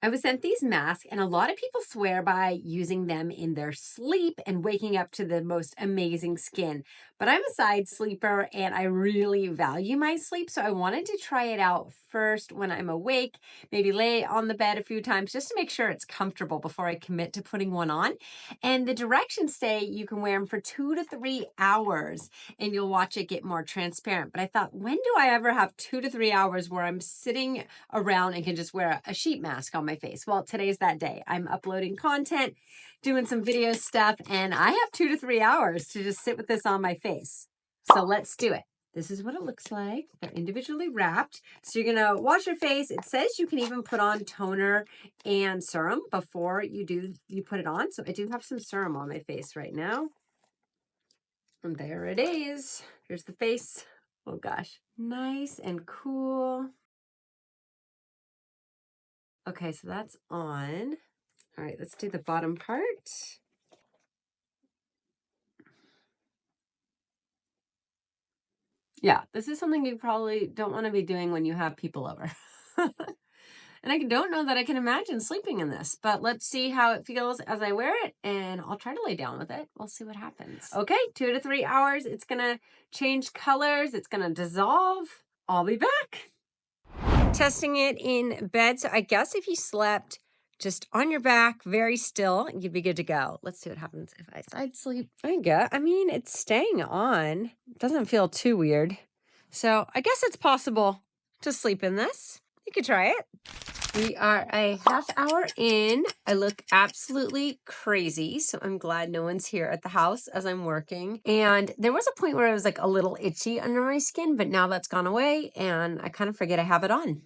I was sent these masks, and a lot of people swear by using them in their sleep and waking up to the most amazing skin. But I'm a side sleeper and I really value my sleep. So I wanted to try it out first when I'm awake, maybe lay on the bed a few times just to make sure it's comfortable before I commit to putting one on. And the directions say you can wear them for 2 to 3 hours and you'll watch it get more transparent. But I thought, when do I ever have 2 to 3 hours where I'm sitting around and can just wear a sheet mask on my face? Well, today's that day. I'm uploading content, doing some video stuff, and I have 2 to 3 hours to just sit with this on my face. So let's do it. This is what it looks like. They're individually wrapped. So you're gonna wash your face. It says you can even put on toner and serum before you put it on. So I do have some serum on my face right now. And there it is. Here's the face. Oh gosh. Nice and cool. Okay, so that's on. All right, let's do the bottom part. Yeah, this is something you probably don't want to be doing when you have people over. And I don't know that I can imagine sleeping in this, but let's see how it feels as I wear it, and I'll try to lay down with it. We'll see what happens. Okay, 2 to 3 hours. It's gonna change colors. It's gonna dissolve. I'll be back. Testing it in bed. So I guess if you slept just on your back, very still, you'd be good to go. Let's see what happens if I side sleep. I mean, it's staying on. It doesn't feel too weird. So I guess it's possible to sleep in this. You could try it. We are a half hour in. I look absolutely crazy, so I'm glad no one's here at the house as I'm working. And there was a point where I was like a little itchy under my skin, but now that's gone away and I kind of forget I have it on.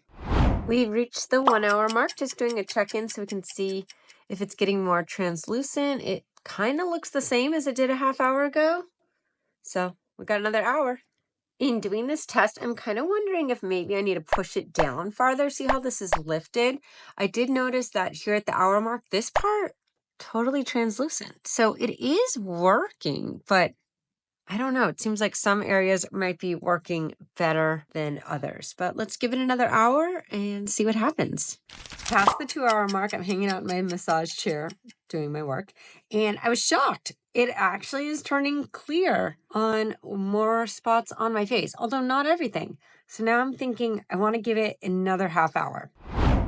We've reached the 1 hour mark, just doing a check-in so we can see if it's getting more translucent. It kind of looks the same as it did a half hour ago. So we got another hour. In doing this test, I'm kind of wondering if maybe I need to push it down farther. See how this is lifted? I did notice that here at the hour mark, this part totally translucent. So it is working, but I don't know. It seems like some areas might be working better than others. But let's give it another hour and see what happens. Past the 2 hour mark, I'm hanging out in my massage chair doing my work, and I was shocked. It actually is turning clear on more spots on my face, although not everything. So now I'm thinking I want to give it another half hour.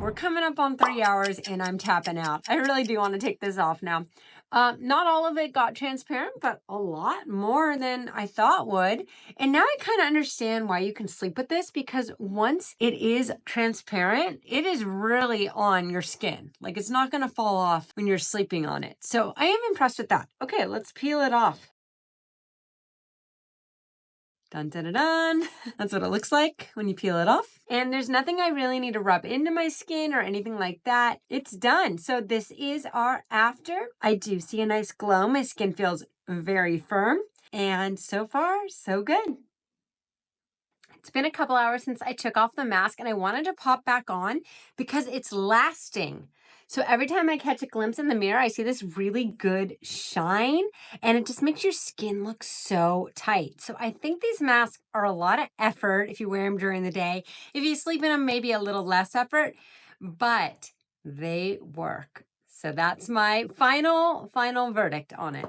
We're coming up on 3 hours and I'm tapping out. I really do want to take this off now. Not all of it got transparent, but a lot more than I thought would. And now I kind of understand why you can sleep with this, because once it is transparent, it is really on your skin. Like, it's not going to fall off when you're sleeping on it. So I am impressed with that. Okay, let's peel it off. Dun, dun, dun, dun. That's what it looks like when you peel it off. And there's nothing I really need to rub into my skin or anything like that. It's done. So this is our after. I do see a nice glow. My skin feels very firm. And so far, so good. It's been a couple hours since I took off the mask and I wanted to pop back on because it's lasting. So every time I catch a glimpse in the mirror, I see this really good shine and it just makes your skin look so tight. So I think these masks are a lot of effort if you wear them during the day. If you sleep in them, maybe a little less effort, but they work. So that's my final verdict on it.